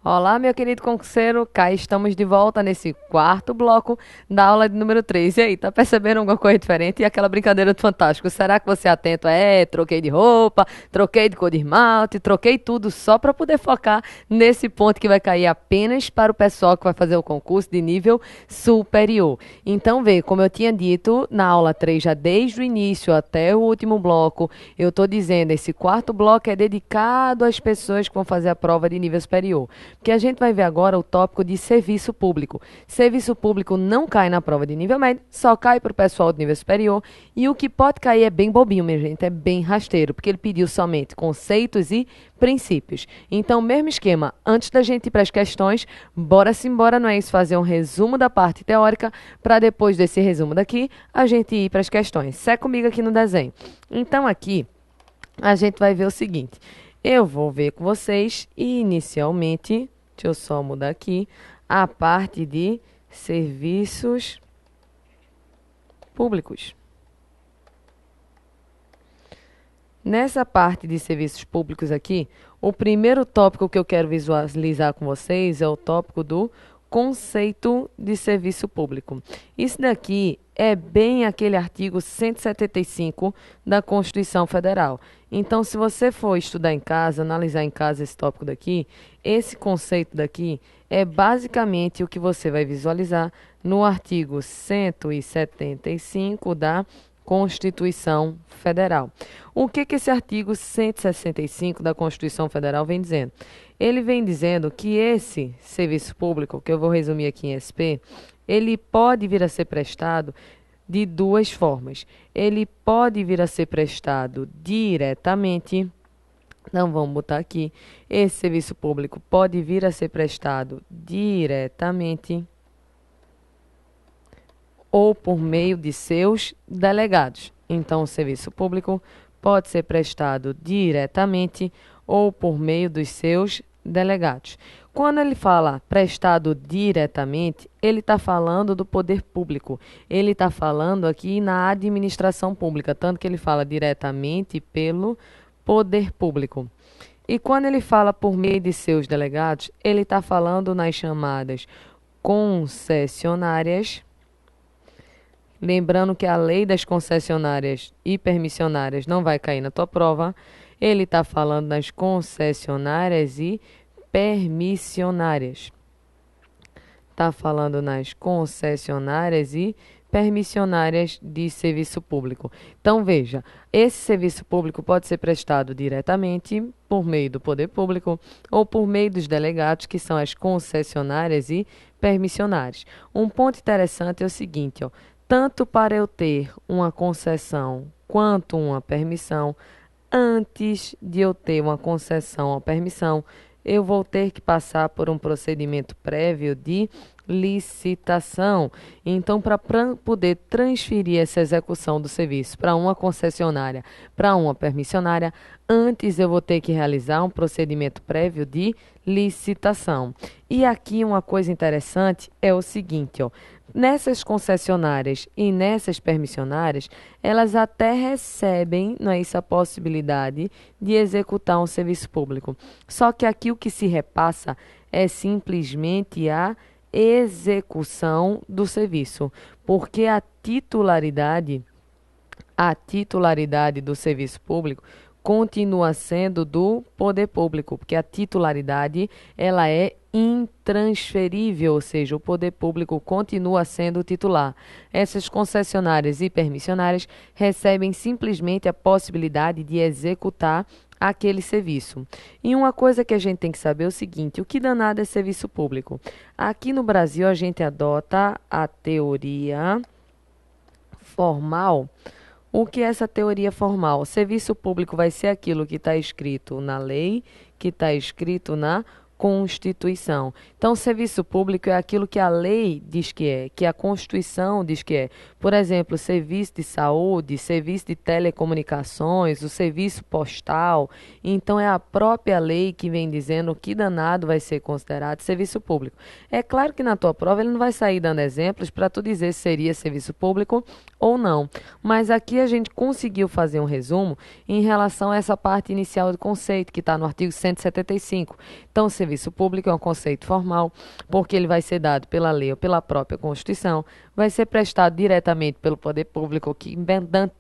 Olá, meu querido concurseiro, cá estamos de volta nesse quarto bloco da aula de número 3. E aí, tá percebendo alguma coisa diferente? E aquela brincadeira do Fantástico, será que você é atento? Troquei de roupa, troquei de cor de esmalte, troquei tudo só para poder focar nesse ponto que vai cair apenas para o pessoal que vai fazer o concurso de nível superior. Então, vê, como eu tinha dito na aula 3, já desde o início até o último bloco, eu estou dizendo, esse quarto bloco é dedicado às pessoas que vão fazer a prova de nível superior. Porque a gente vai ver agora o tópico de serviço público. Serviço público não cai na prova de nível médio, só cai para o pessoal de nível superior. E o que pode cair é bem bobinho, minha gente, é bem rasteiro, porque ele pediu somente conceitos e princípios. Então, mesmo esquema, antes da gente ir para as questões, bora simbora, não é isso? Fazer um resumo da parte teórica, para depois desse resumo daqui, a gente ir para as questões. Segue comigo aqui no desenho. Então, aqui, a gente vai ver o seguinte. Eu vou ver com vocês inicialmente, deixa eu só mudar aqui, a parte de serviços públicos. Nessa parte de serviços públicos aqui, o primeiro tópico que eu quero visualizar com vocês é o tópico do conceito de serviço público. Isso daqui é bem aquele artigo 175 da Constituição Federal. Então, se você for estudar em casa, analisar em casa esse tópico daqui, esse conceito daqui é basicamente o que você vai visualizar no artigo 175 da Constituição Federal. O que esse artigo 165 da Constituição Federal vem dizendo? Ele vem dizendo que esse serviço público, que eu vou resumir aqui em SP, ele pode vir a ser prestado de duas formas. Ele pode vir a ser prestado diretamente. Então, vamos botar aqui. Esse serviço público pode vir a ser prestado diretamente ou por meio de seus delegados. Então, o serviço público pode ser prestado diretamente ou por meio dos seus delegados. Quando ele fala prestado diretamente, ele está falando do poder público. Ele está falando aqui na administração pública, tanto que ele fala diretamente pelo poder público. E quando ele fala por meio de seus delegados, ele está falando nas chamadas concessionárias. Lembrando que a lei das concessionárias e permissionárias não vai cair na tua prova. Ele está falando das concessionárias e permissionárias. Está falando nas concessionárias e permissionárias de serviço público. Então, veja, esse serviço público pode ser prestado diretamente por meio do poder público ou por meio dos delegados, que são as concessionárias e permissionárias. Um ponto interessante é o seguinte, ó, tanto para eu ter uma concessão quanto uma permissão, antes de eu ter uma concessão ou permissão, eu vou ter que passar por um procedimento prévio de licitação. Então, para poder transferir essa execução do serviço para uma concessionária, para uma permissionária, antes eu vou ter que realizar um procedimento prévio de licitação. E aqui uma coisa interessante é o seguinte, ó, nessas concessionárias e nessas permissionárias, elas até recebem, não é isso, a possibilidade de executar um serviço público. Só que aqui o que se repassa é simplesmente a execução do serviço, porque a titularidade do serviço público continua sendo do poder público, porque a titularidade ela é intransferível, ou seja, o poder público continua sendo o titular. Essas concessionárias e permissionárias recebem simplesmente a possibilidade de executar aquele serviço. E uma coisa que a gente tem que saber é o seguinte, o que danado é serviço público? Aqui no Brasil a gente adota a teoria formal. O que é essa teoria formal? O serviço público vai ser aquilo que está escrito na lei, que está escrito na Constituição. Então, o serviço público é aquilo que a lei diz que a Constituição diz que é. Por exemplo, serviço de saúde, serviço de telecomunicações, o serviço postal. Então, é a própria lei que vem dizendo o que danado vai ser considerado serviço público. É claro que na tua prova ele não vai sair dando exemplos para tu dizer se seria serviço público ou não. Mas aqui a gente conseguiu fazer um resumo em relação a essa parte inicial do conceito, que está no artigo 175. Então, o serviço público é um conceito formal, porque ele vai ser dado pela lei ou pela própria Constituição, vai ser prestado diretamente pelo poder público que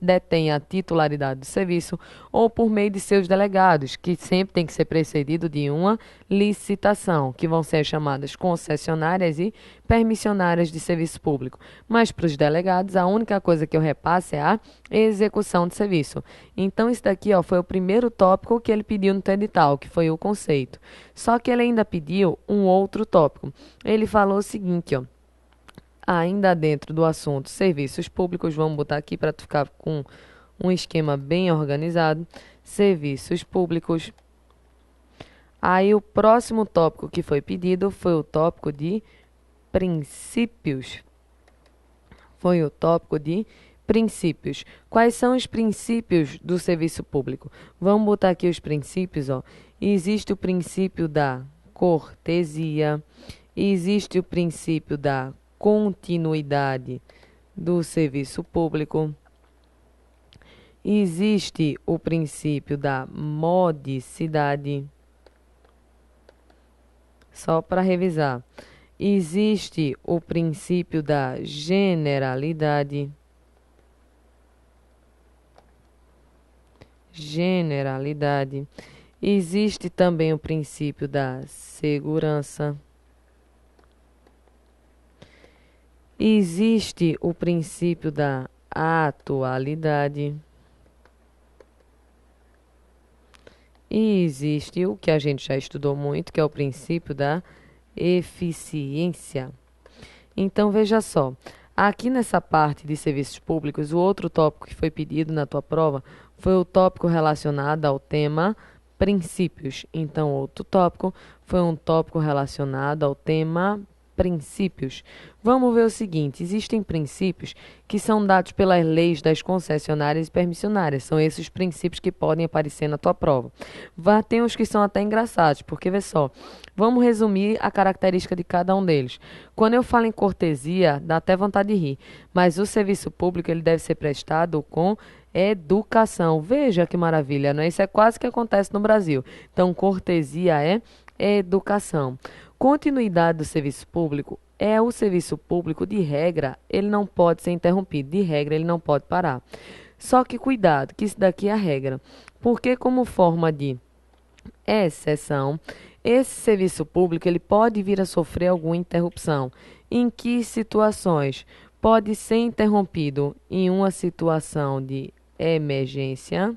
detém a titularidade do serviço, ou por meio de seus delegados, que sempre tem que ser precedido de uma licitação, que vão ser chamadas concessionárias e permissionárias de serviço público. Mas para os delegados, a única coisa que eu repasso é a execução de serviço. Então, isso daqui foi o primeiro tópico que ele pediu no edital, que foi o conceito. Só que ele ainda pediu um outro tópico. Ele falou o seguinte, ainda dentro do assunto serviços públicos, vamos botar aqui para tu ficar com um esquema bem organizado. Serviços públicos. Aí o próximo tópico que foi pedido foi o tópico de princípios. Foi o tópico de princípios. Quais são os princípios do serviço público? Vamos botar aqui os princípios, Existe o princípio da cortesia, existe o princípio da continuidade do serviço público, existe o princípio da modicidade. Só para revisar. Existe o princípio da generalidade. Generalidade. Existe também o princípio da segurança. Existe o princípio da atualidade. E existe o que a gente já estudou muito, que é o princípio da eficiência. Então, veja só. Aqui nessa parte de serviços públicos, o outro tópico que foi pedido na tua prova foi o tópico relacionado ao tema princípios. Então, outro tópico foi um tópico relacionado ao tema princípios. Vamos ver o seguinte, existem princípios que são dados pelas leis das concessionárias e permissionárias. São esses princípios que podem aparecer na tua prova. Tem uns que são até engraçados, porque vê só, vamos resumir a característica de cada um deles. Quando eu falo em cortesia, dá até vontade de rir, mas o serviço público ele deve ser prestado com educação. Veja que maravilha, não é? Isso é quase que acontece no Brasil. Então, cortesia é educação. Continuidade do serviço público é o serviço público, de regra, ele não pode ser interrompido, de regra, ele não pode parar. Só que cuidado, que isso daqui é a regra, porque como forma de exceção, esse serviço público ele pode vir a sofrer alguma interrupção. Em que situações? Pode ser interrompido em uma situação de emergência,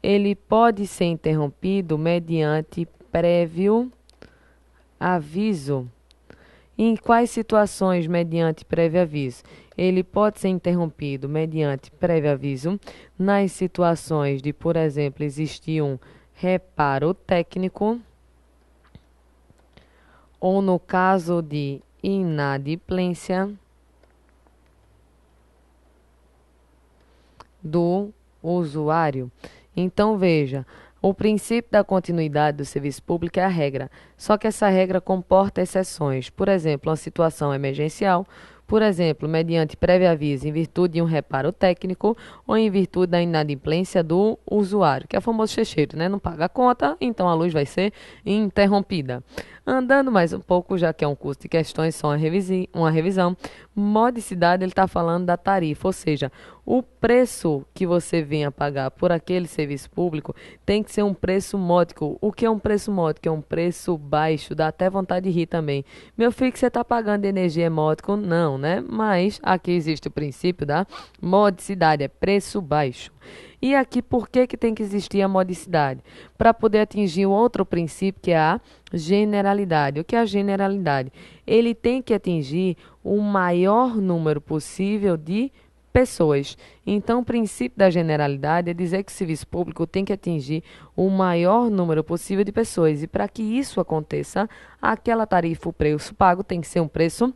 ele pode ser interrompido mediante prévio aviso. Em quais situações mediante prévio aviso? Ele pode ser interrompido mediante prévio aviso nas situações de, por exemplo, existir um reparo técnico ou no caso de inadimplência do usuário. Então, veja, o princípio da continuidade do serviço público é a regra, só que essa regra comporta exceções. Por exemplo, uma situação emergencial, por exemplo, mediante prévio aviso em virtude de um reparo técnico ou em virtude da inadimplência do usuário, que é o famoso checheiro, né? Não paga a conta, então a luz vai ser interrompida. Andando mais um pouco, já que é um curso de questões, só uma revisão, modicidade ele está falando da tarifa, ou seja, o preço que você venha pagar por aquele serviço público tem que ser um preço módico. O que é um preço módico? É um preço baixo, dá até vontade de rir também. Meu filho, que você está pagando de energia é módico? Não, né? Mas aqui existe o princípio da modicidade, é preço baixo. E aqui, por que tem que existir a modicidade? Para poder atingir o outro princípio, que é a generalidade. O que é a generalidade? Ele tem que atingir o maior número possível de pessoas. Então, o princípio da generalidade é dizer que o serviço público tem que atingir o maior número possível de pessoas. E para que isso aconteça, aquela tarifa, o preço pago, tem que ser um preço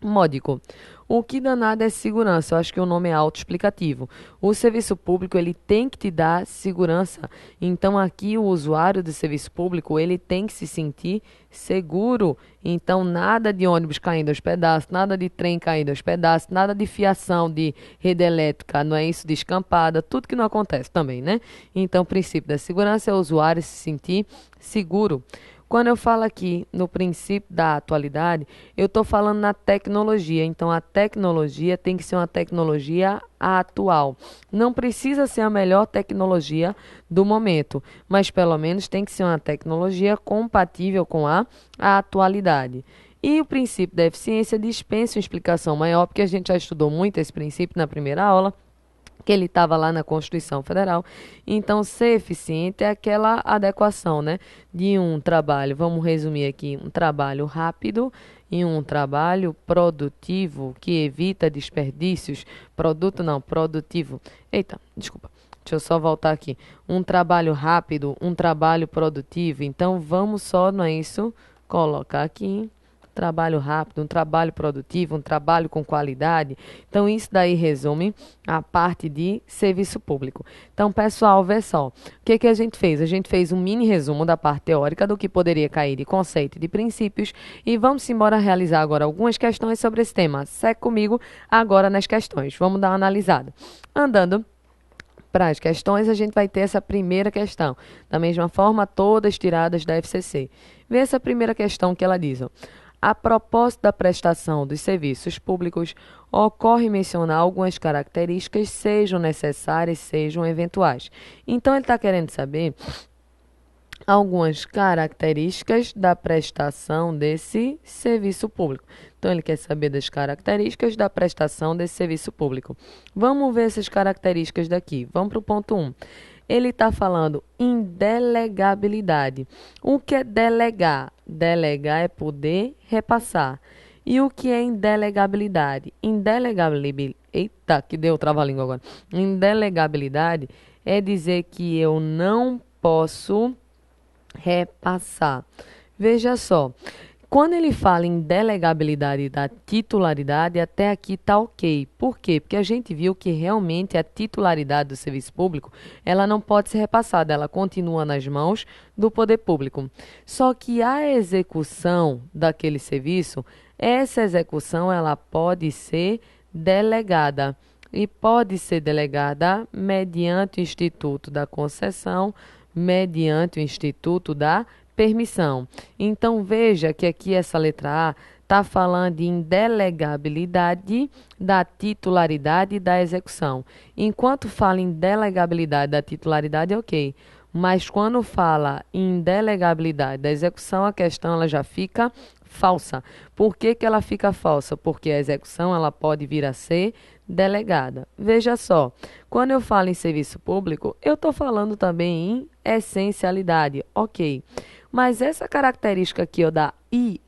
Módico. O que danado é segurança? Eu acho que o nome é autoexplicativo. O serviço público, ele tem que te dar segurança. Então, aqui, o usuário do serviço público, ele tem que se sentir seguro. Então, nada de ônibus caindo aos pedaços, nada de trem caindo aos pedaços, nada de fiação de rede elétrica, não é isso, de escampada, tudo que não acontece também, né? Então, o princípio da segurança é o usuário se sentir seguro. Quando eu falo aqui no princípio da atualidade, eu estou falando na tecnologia. Então, a tecnologia tem que ser uma tecnologia atual. Não precisa ser a melhor tecnologia do momento, mas pelo menos tem que ser uma tecnologia compatível com a atualidade. E o princípio da eficiência dispensa uma explicação maior, porque a gente já estudou muito esse princípio na primeira aula, que ele estava lá na Constituição Federal. Então, ser eficiente é aquela adequação, né, de um trabalho, vamos resumir aqui, um trabalho rápido e um trabalho produtivo que evita desperdícios. Produtivo. Eita, desculpa. Deixa eu só voltar aqui. Um trabalho rápido, um trabalho produtivo. Então, vamos só, não é isso? Colocar aqui. Trabalho rápido, um trabalho produtivo, um trabalho com qualidade. Então, isso daí resume a parte de serviço público. Então, pessoal, vê só. O que a gente fez? A gente fez um mini resumo da parte teórica do que poderia cair de conceito e de princípios e vamos embora realizar agora algumas questões sobre esse tema. Segue comigo agora nas questões. Vamos dar uma analisada. Andando para as questões, a gente vai ter essa primeira questão. Da mesma forma, todas tiradas da FCC. Vê essa primeira questão que ela diz, ó. A propósito da prestação dos serviços públicos, ocorre mencionar algumas características, sejam necessárias, sejam eventuais. Então, ele está querendo saber algumas características da prestação desse serviço público. Então, ele quer saber das características da prestação desse serviço público. Vamos ver essas características daqui. Vamos para o ponto 1. Ele está falando em delegabilidade. O que é delegar? Delegar é poder repassar. E o que é indelegabilidade? Eita, que deu trava-língua agora. Indelegabilidade é dizer que eu não posso repassar. Veja só. Quando ele fala em delegabilidade da titularidade, até aqui está ok. Por quê? Porque a gente viu que realmente a titularidade do serviço público, ela não pode ser repassada, ela continua nas mãos do poder público. Só que a execução daquele serviço, essa execução ela pode ser delegada. E pode ser delegada mediante o Instituto da Concessão, mediante o Instituto da Permissão. Então, veja que aqui essa letra A está falando de indelegabilidade da titularidade da execução. Enquanto fala em delegabilidade da titularidade, é ok. Mas quando fala em delegabilidade da execução, a questão ela já fica falsa. Por que ela fica falsa? Porque a execução ela pode vir a ser delegada. Veja só, quando eu falo em serviço público, eu estou falando também em essencialidade, ok. Mas essa característica aqui ó, da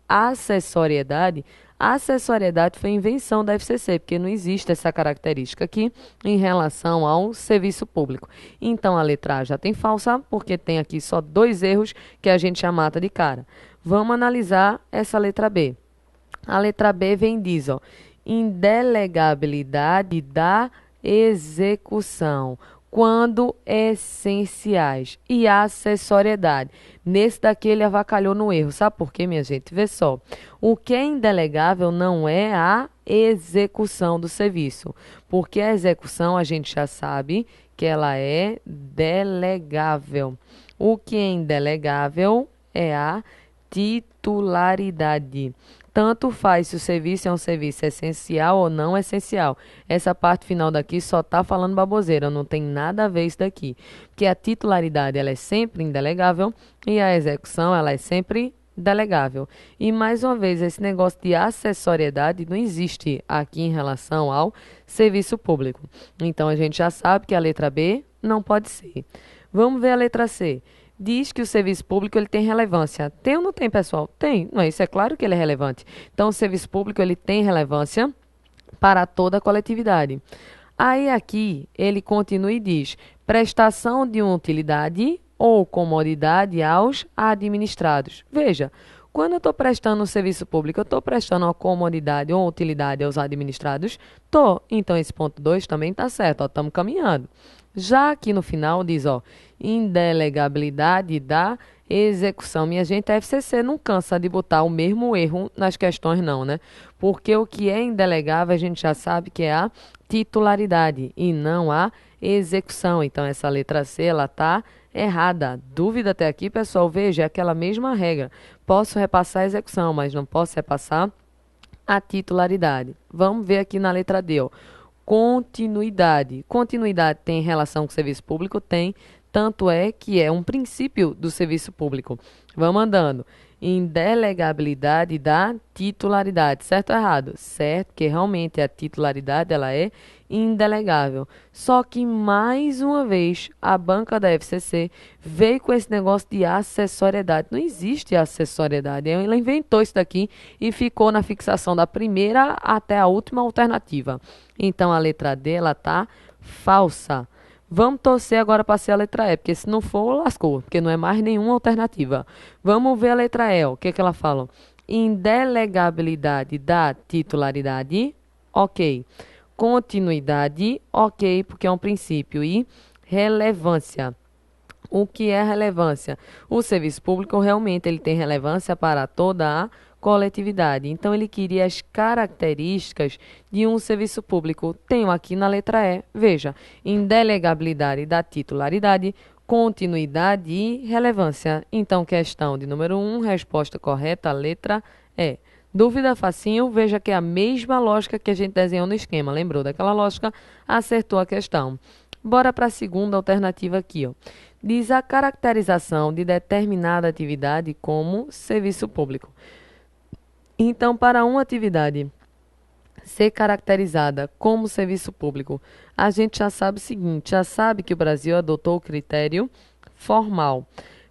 acessoriedade, a acessoriedade foi invenção da FCC, porque não existe essa característica aqui em relação ao serviço público. Então, a letra A já tem falsa, porque tem aqui só 2 erros que a gente já mata de cara. Vamos analisar essa letra B. A letra B vem e diz, ó, indelegabilidade da execução, quando essenciais, e a acessoriedade. Nesse daqui ele avacalhou no erro. Sabe por quê, minha gente? Vê só. O que é indelegável não é a execução do serviço, porque a execução a gente já sabe que ela é delegável. O que é indelegável é a titularidade. Tanto faz se o serviço é um serviço essencial ou não essencial. Essa parte final daqui só está falando baboseira, não tem nada a ver isso daqui. Porque a titularidade ela é sempre indelegável e a execução ela é sempre delegável. E mais uma vez, esse negócio de acessoriedade não existe aqui em relação ao serviço público. Então, a gente já sabe que a letra B não pode ser. Vamos ver a letra C. Diz que o serviço público ele tem relevância. Tem ou não tem, pessoal? Tem. Não, isso é claro que ele é relevante. Então, o serviço público ele tem relevância para toda a coletividade. Aí aqui ele continua e diz: prestação de uma utilidade ou comodidade aos administrados. Veja, Quando eu estou prestando um serviço público, eu estou prestando uma comodidade ou utilidade aos administrados? Tô. Então, esse ponto 2 também está certo, estamos caminhando. Já aqui no final diz, ó, indelegabilidade da execução. Minha gente, a FCC não cansa de botar o mesmo erro nas questões não, né? Porque o que é indelegável a gente já sabe que é a titularidade e não a execução. Então, essa letra C, ela está errada. Dúvida até aqui, pessoal? Veja, é aquela mesma regra. Posso repassar a execução, mas não posso repassar a titularidade. Vamos ver aqui na letra D, ó. Continuidade. Continuidade tem relação com o serviço público? Tem. Tanto é que é um princípio do serviço público. Vamos andando. Indelegabilidade da titularidade. Certo ou errado? Certo, que realmente a titularidade ela é indelegável. Só que, mais uma vez, a banca da FCC veio com esse negócio de acessoriedade. Não existe acessoriedade. Ela inventou isso daqui e ficou na fixação da primeira até a última alternativa. Então, a letra D, ela está falsa. Vamos torcer agora para ser a letra E, porque se não for, lascou, porque não é mais nenhuma alternativa. Vamos ver a letra E, o que é que ela fala? Indelegabilidade da titularidade, ok. Continuidade, ok, porque é um princípio. E relevância. O que é relevância? O serviço público realmente ele tem relevância para toda a coletividade. Então, ele queria as características de um serviço público. Tenho aqui na letra E, veja, indelegabilidade da titularidade, continuidade e relevância. Então, questão de número 1, resposta correta, letra E. Dúvida facinho, veja que é a mesma lógica que a gente desenhou no esquema. Lembrou daquela lógica? Acertou a questão. Bora para a segunda alternativa aqui, ó. Diz a caracterização de determinada atividade como serviço público. Então, para uma atividade ser caracterizada como serviço público, a gente já sabe o seguinte, já sabe que o Brasil adotou o critério formal.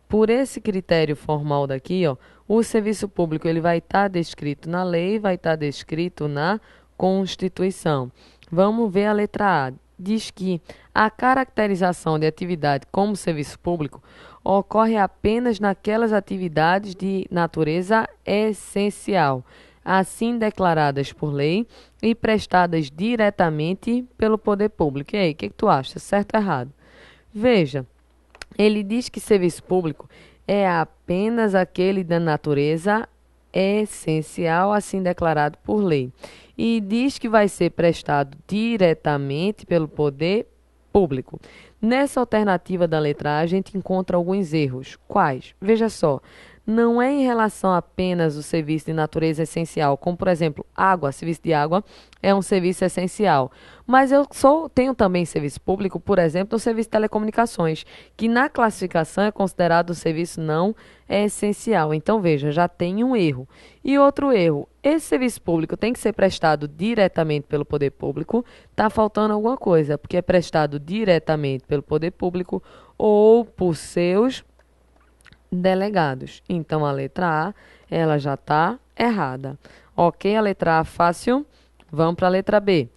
Por esse critério formal daqui, ó, o serviço público ele vai estar descrito na lei, vai estar descrito na Constituição. Vamos ver a letra A. Diz que a caracterização de atividade como serviço público ocorre apenas naquelas atividades de natureza essencial, assim declaradas por lei e prestadas diretamente pelo poder público. E aí, o que tu acha? Certo ou errado? Veja, ele diz que serviço público é apenas aquele da natureza essencial, assim declarado por lei. E diz que vai ser prestado diretamente pelo poder público. Nessa alternativa da letra A, a gente encontra alguns erros. Quais? Veja só. Não é em relação apenas ao serviço de natureza essencial, como, por exemplo, água. Serviço de água é um serviço essencial. Mas eu tenho também serviço público, por exemplo, no serviço de telecomunicações, que na classificação é considerado um serviço não essencial. Então, veja, já tem um erro. E outro erro, esse serviço público tem que ser prestado diretamente pelo poder público. Está faltando alguma coisa, porque é prestado diretamente pelo poder público ou por seus delegados. Então, a letra A, ela já está errada. Ok, a letra A fácil. Vamos para a letra B.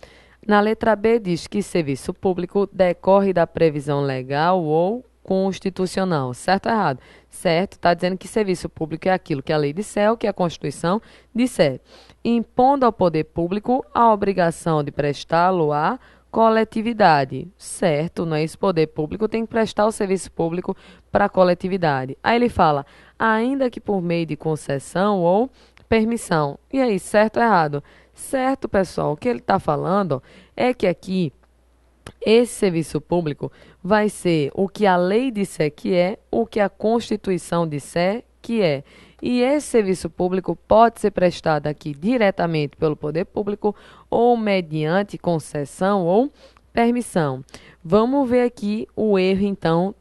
Na letra B diz que serviço público decorre da previsão legal ou constitucional. Certo ou errado? Certo, está dizendo que serviço público é aquilo que a lei disser, o que a Constituição disser. Impondo ao poder público a obrigação de prestá-lo à coletividade. Certo, não é esse poder público tem que prestar o serviço público para a coletividade. Aí ele fala, ainda que por meio de concessão ou permissão. E aí, certo ou errado? Certo, pessoal. O que ele está falando ó, é que aqui esse serviço público vai ser o que a lei disser que é, o que a Constituição disser que é. E esse serviço público pode ser prestado aqui diretamente pelo poder público ou mediante concessão ou permissão. Vamos ver aqui o erro, então,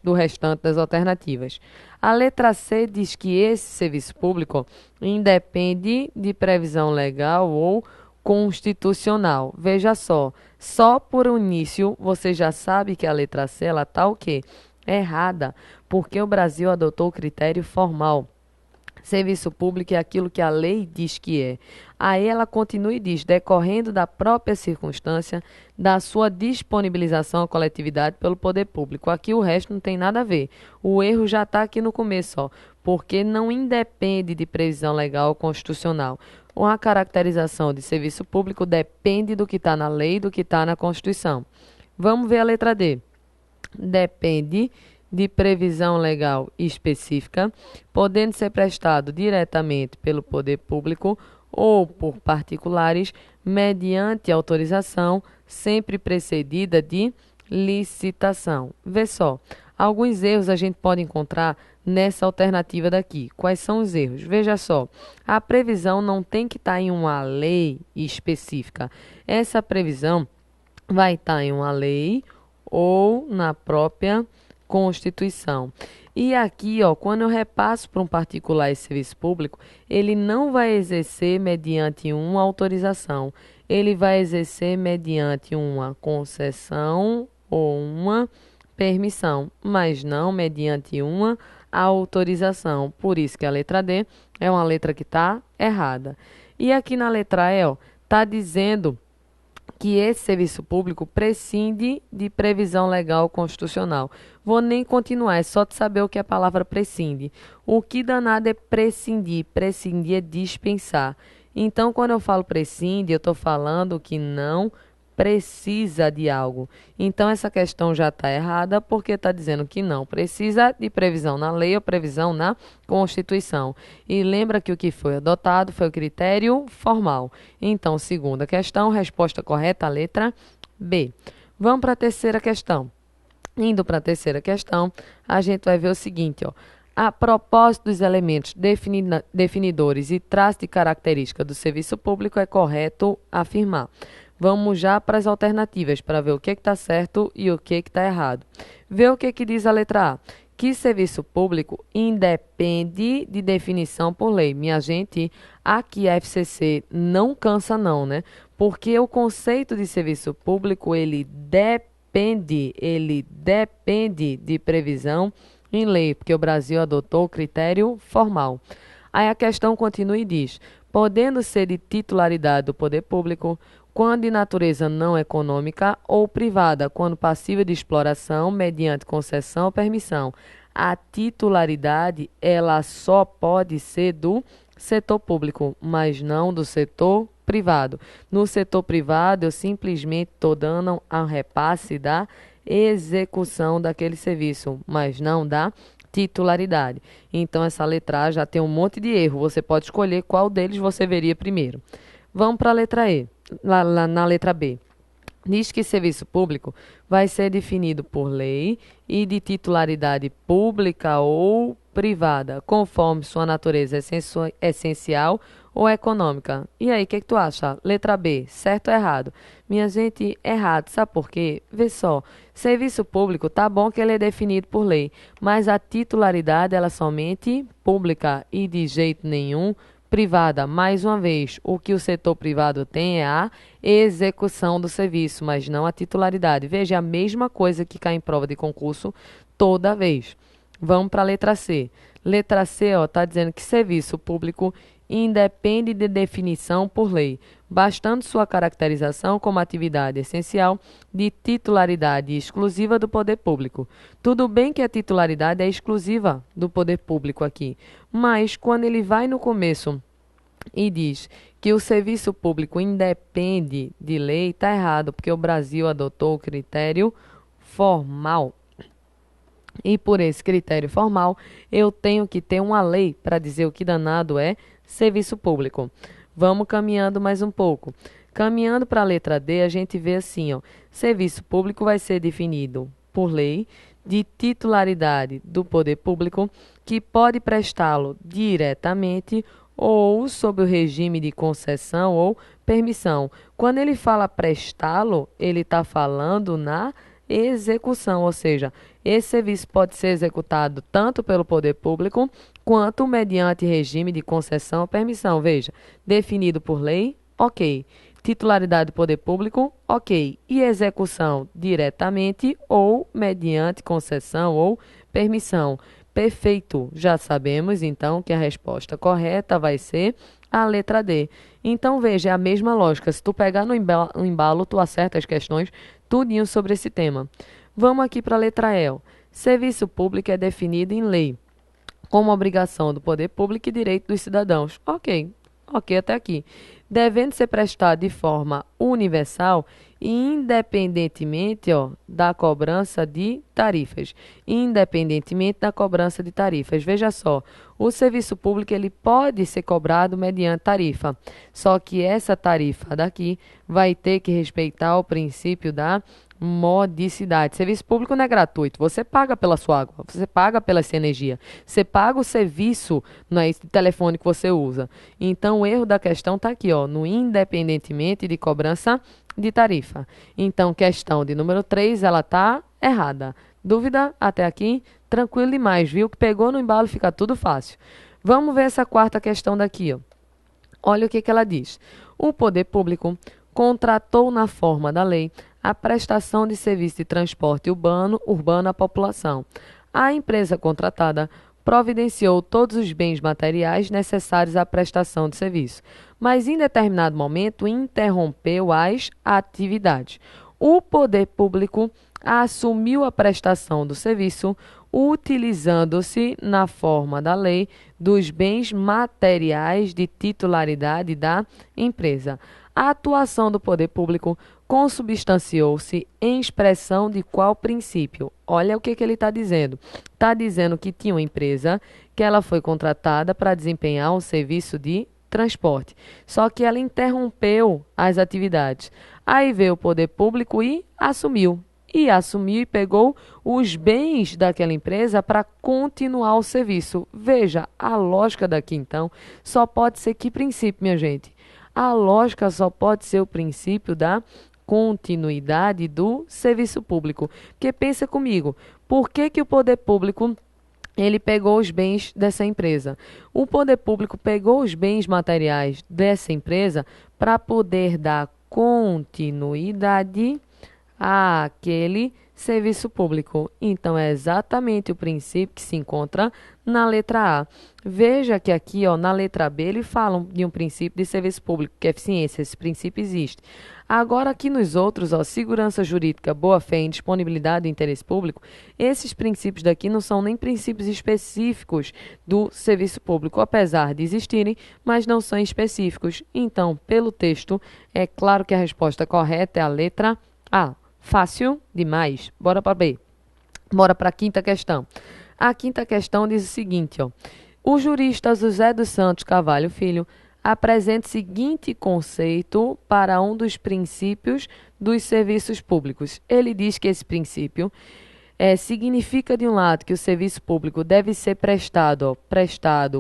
do restante das alternativas. A letra C diz que esse serviço público independe de previsão legal ou constitucional. Veja só por um início você já sabe que a letra C ela está o quê? Errada, porque o Brasil adotou o critério formal. Serviço público é aquilo que a lei diz que é. Aí ela continua e diz, decorrendo da própria circunstância da sua disponibilização à coletividade pelo poder público. Aqui o resto não tem nada a ver. O erro já está aqui no começo, ó, porque não independe de previsão legal ou constitucional. Uma caracterização de serviço público depende do que está na lei e do que está na Constituição. Vamos ver a letra D. Depende de previsão legal específica, podendo ser prestado diretamente pelo poder público ou por particulares, mediante autorização, sempre precedida de licitação. Vê só, alguns erros a gente pode encontrar nessa alternativa daqui. Quais são os erros? Veja só, a previsão não tem que estar em uma lei específica. Essa previsão vai estar em uma lei ou na própria Constituição. E aqui, ó, quando eu repasso para um particular esse serviço público, ele não vai exercer mediante uma autorização, ele vai exercer mediante uma concessão ou uma permissão, mas não mediante uma autorização. Por isso que a letra D é uma letra que está errada. E aqui na letra E, ó, está dizendo que esse serviço público prescinde de previsão legal constitucional. Vou nem continuar, é só de saber o que a palavra prescinde. O que danado é prescindir? Prescindir é dispensar. Então, quando eu falo prescinde, eu estou falando que não precisa de algo. Então, essa questão já está errada porque está dizendo que não precisa de previsão na lei ou previsão na Constituição. E lembra que o que foi adotado foi o critério formal. Então, segunda questão, resposta correta, letra B. Vamos para a terceira questão. Indo para a terceira questão, a gente vai ver o seguinte, ó. A propósito dos elementos definidores e traços de característica do serviço público, é correto afirmar. Vamos já para as alternativas, para ver o que está certo e o que está errado. Vê o que diz a letra A. Que serviço público independe de definição por lei. Minha gente, aqui a FCC não cansa não, né? Porque o conceito de serviço público, ele depende de previsão em lei, porque o Brasil adotou o critério formal. Aí a questão continua e diz, podendo ser de titularidade do poder público, quando de natureza não econômica ou privada, quando passível de exploração mediante concessão ou permissão. A titularidade, ela só pode ser do setor público, mas não do setor privado. No setor privado, eu simplesmente estou dando a repasse da execução daquele serviço, mas não da titularidade. Então, essa letra A já tem um monte de erro. Você pode escolher qual deles você veria primeiro. Vamos para a letra E, lá na letra B. Diz que serviço público vai ser definido por lei e de titularidade pública ou privada, conforme sua natureza essencial ou econômica. E aí, o que tu acha? Letra B, certo ou errado? Minha gente, errado. Sabe por quê? Vê só, serviço público, tá bom que ele é definido por lei, mas a titularidade, ela é somente pública e de jeito nenhum privada. Mais uma vez, o que o setor privado tem é a execução do serviço, mas não a titularidade. Veja, é a mesma coisa que cai em prova de concurso toda vez. Vamos para a letra C. Letra C está dizendo que serviço público independe de definição por lei, bastando sua caracterização como atividade essencial de titularidade exclusiva do poder público. Tudo bem que a titularidade é exclusiva do poder público aqui, mas quando ele vai no começo e diz que o serviço público independe de lei, está errado, porque o Brasil adotou o critério formal. E por esse critério formal, eu tenho que ter uma lei para dizer o que danado é serviço público. Vamos caminhando mais um pouco. Caminhando para a letra D, a gente vê assim, ó, serviço público vai ser definido por lei de titularidade do poder público, que pode prestá-lo diretamente ou sob o regime de concessão ou permissão. Quando ele fala prestá-lo, ele está falando na execução, ou seja, esse serviço pode ser executado tanto pelo poder público quanto mediante regime de concessão ou permissão. Veja, definido por lei, ok. Titularidade do poder público, ok. E execução diretamente ou mediante concessão ou permissão. Perfeito. Já sabemos, então, que a resposta correta vai ser a letra D. Então, veja, é a mesma lógica. Se tu pegar no embalo, tu acerta as questões tudinho sobre esse tema. Vamos aqui para a letra E. Ó. Serviço público é definido em lei como obrigação do poder público e direito dos cidadãos. Ok até aqui. Devendo ser prestado de forma universal e independentemente da cobrança de tarifas. Independentemente da cobrança de tarifas. Veja só, o serviço público ele pode ser cobrado mediante tarifa, só que essa tarifa daqui vai ter que respeitar o princípio da modicidade. Serviço público não é gratuito. Você paga pela sua água, você paga pela sua energia, você paga o serviço de telefone que você usa. Então, o erro da questão está aqui, no independentemente de cobrança de tarifa. Então, questão de número 3, ela está errada. Dúvida até aqui? Tranquilo demais, viu? Que pegou no embalo fica tudo fácil. Vamos ver essa quarta questão daqui, ó. Olha o que ela diz. O poder público contratou na forma da lei a prestação de serviço de transporte urbano à população. A empresa contratada providenciou todos os bens materiais necessários à prestação de serviço, mas em determinado momento interrompeu as atividades. O poder público assumiu a prestação do serviço utilizando-se na forma da lei dos bens materiais de titularidade da empresa. A atuação do poder público consubstanciou-se em expressão de qual princípio? Olha o que ele está dizendo. Está dizendo que tinha uma empresa que ela foi contratada para desempenhar um serviço de transporte. Só que ela interrompeu as atividades. Aí veio o poder público e assumiu. E pegou os bens daquela empresa para continuar o serviço. Veja, a lógica daqui então só pode ser que princípio, minha gente? A lógica só pode ser o princípio da continuidade do serviço público. Porque pensa comigo, por que o poder público ele pegou os bens dessa empresa? O poder público pegou os bens materiais dessa empresa para poder dar continuidade àquele serviço público. Então, é exatamente o princípio que se encontra na letra A. Veja que aqui, na letra B, eles falam de um princípio de serviço público, que é eficiência. Esse princípio existe. Agora, aqui nos outros, segurança jurídica, boa-fé, indisponibilidade e interesse público, esses princípios daqui não são nem princípios específicos do serviço público, apesar de existirem, mas não são específicos. Então, pelo texto, é claro que a resposta correta é a letra A. Fácil demais. Bora para B. Bora para a quinta questão. A quinta questão diz o seguinte, O jurista José dos Santos Carvalho Filho apresenta o seguinte conceito para um dos princípios dos serviços públicos. Ele diz que esse princípio significa, de um lado, que o serviço público deve ser prestado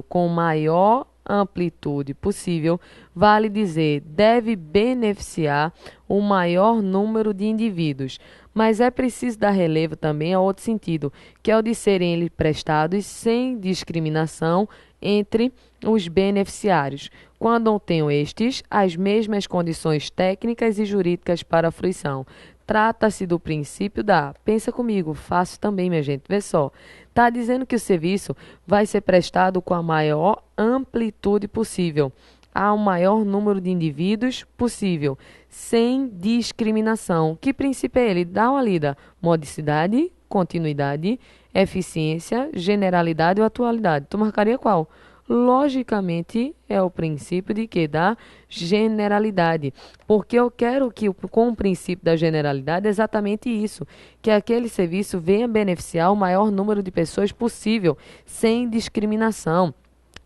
com maior amplitude possível, vale dizer, deve beneficiar o maior número de indivíduos. Mas é preciso dar relevo também a outro sentido, que é o de serem eles prestados sem discriminação entre os beneficiários, quando não tenham estes as mesmas condições técnicas e jurídicas para a fruição. Trata-se do princípio da... Pensa comigo, fácil também, minha gente. Vê só. Está dizendo que o serviço vai ser prestado com a maior amplitude possível, a um maior número de indivíduos possível, sem discriminação. Que princípio é ele? Dá uma lida. Modicidade, continuidade, eficiência, generalidade ou atualidade. Tu marcaria qual? Logicamente, é o princípio de quê? Da generalidade. Porque eu quero que, com o princípio da generalidade, é exatamente isso, que aquele serviço venha beneficiar o maior número de pessoas possível, sem discriminação.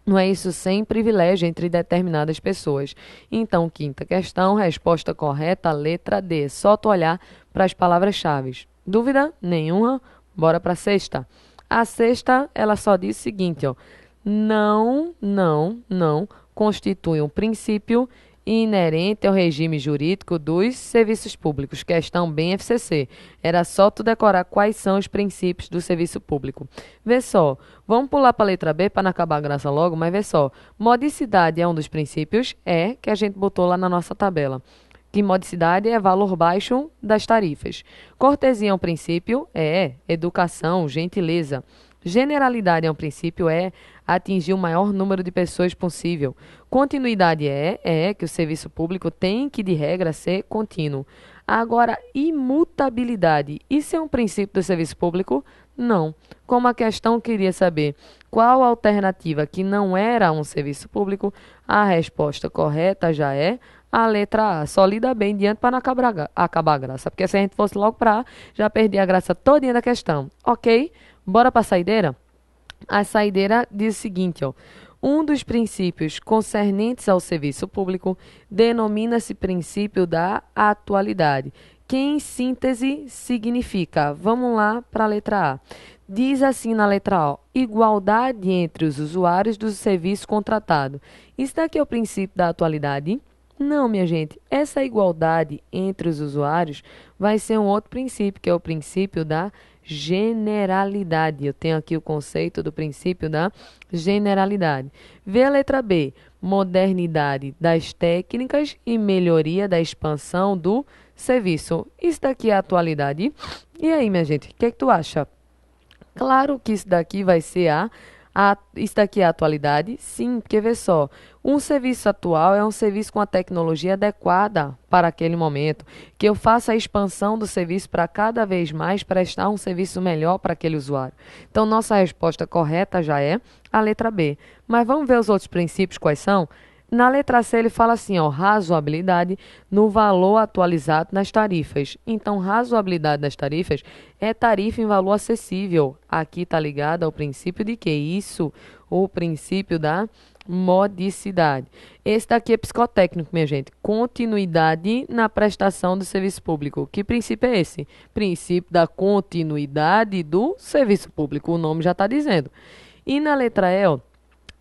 Não é isso, sem privilégio entre determinadas pessoas. Então, quinta questão, resposta correta, letra D. Só tu olhar para as palavras-chave. Dúvida nenhuma? Bora para a sexta. A sexta, ela só diz o seguinte, não constitui um princípio inerente ao regime jurídico dos serviços públicos. Questão bem FCC. Era só tu decorar quais são os princípios do serviço público. Vê só, vamos pular para a letra B para não acabar a graça logo, mas vê só. Modicidade é um dos princípios? É, que a gente botou lá na nossa tabela. Que modicidade é valor baixo das tarifas. Cortesia é um princípio? É. Educação, gentileza. Generalidade é um princípio, é atingir o maior número de pessoas possível. Continuidade é que o serviço público tem que, de regra, ser contínuo. Agora, imutabilidade, isso é um princípio do serviço público? Não. Como a questão queria saber qual a alternativa que não era um serviço público, a resposta correta já é a letra A. Só lida bem diante para não acabar a graça. Porque se a gente fosse logo para A, já perdi a graça todinha da questão. Ok? Bora para a saideira? A saideira diz o seguinte, ó. Um dos princípios concernentes ao serviço público denomina-se princípio da atualidade, que em síntese significa, vamos lá para a letra A. Diz assim na letra A, igualdade entre os usuários do serviço contratado. Isso daqui é o princípio da atualidade? Não, minha gente. Essa igualdade entre os usuários vai ser um outro princípio, que é o princípio da generalidade. Eu tenho aqui o conceito do princípio da generalidade. Vê a letra B. Modernidade das técnicas e melhoria da expansão do serviço. Isso daqui é a atualidade. E aí, minha gente, o que é que tu acha? Claro que isso daqui vai ser isso daqui é a atualidade? Sim, porque vê só, um serviço atual é um serviço com a tecnologia adequada para aquele momento, que eu faça a expansão do serviço para cada vez mais prestar um serviço melhor para aquele usuário. Então, nossa resposta correta já é a letra B. Mas vamos ver os outros princípios quais são? Na letra C ele fala assim, ó, razoabilidade no valor atualizado nas tarifas. Então, razoabilidade das tarifas é tarifa em valor acessível. Aqui está ligado ao princípio de que isso? O princípio da modicidade. Esse daqui é psicotécnico, minha gente. Continuidade na prestação do serviço público. Que princípio é esse? Princípio da continuidade do serviço público. O nome já está dizendo. E na letra E, ó,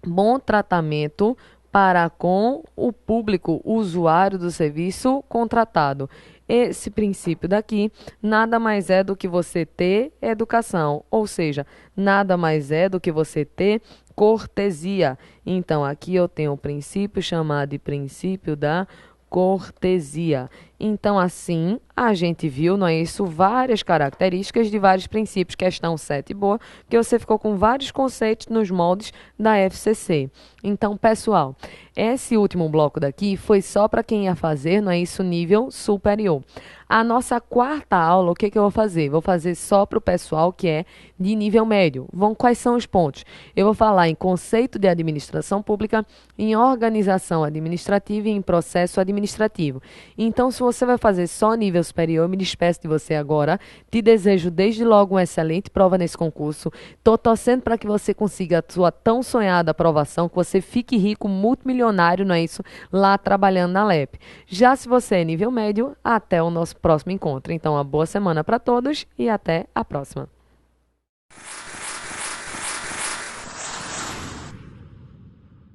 bom tratamento para com o público usuário do serviço contratado. Esse princípio daqui nada mais é do que você ter educação, ou seja, nada mais é do que você ter cortesia. Então, aqui eu tenho um princípio chamado de princípio da cortesia. Então, assim, a gente viu, não é isso, várias características de vários princípios. Questão 7 boa, porque você ficou com vários conceitos nos moldes da FCC. Então, pessoal, esse último bloco daqui foi só para quem ia fazer, não é isso, nível superior. A nossa quarta aula, o que eu vou fazer? Vou fazer só para o pessoal que é de nível médio. Quais são os pontos? Eu vou falar em conceito de administração pública, em organização administrativa e em processo administrativo. Então, se você vai fazer só nível superior, eu me despeço de você agora. Te desejo desde logo uma excelente prova nesse concurso. Estou torcendo para que você consiga a sua tão sonhada aprovação, que você fique rico, multimilionário, não é isso? Lá trabalhando na LEP. Já se você é nível médio, até o nosso próximo encontro. Então, uma boa semana para todos e até a próxima.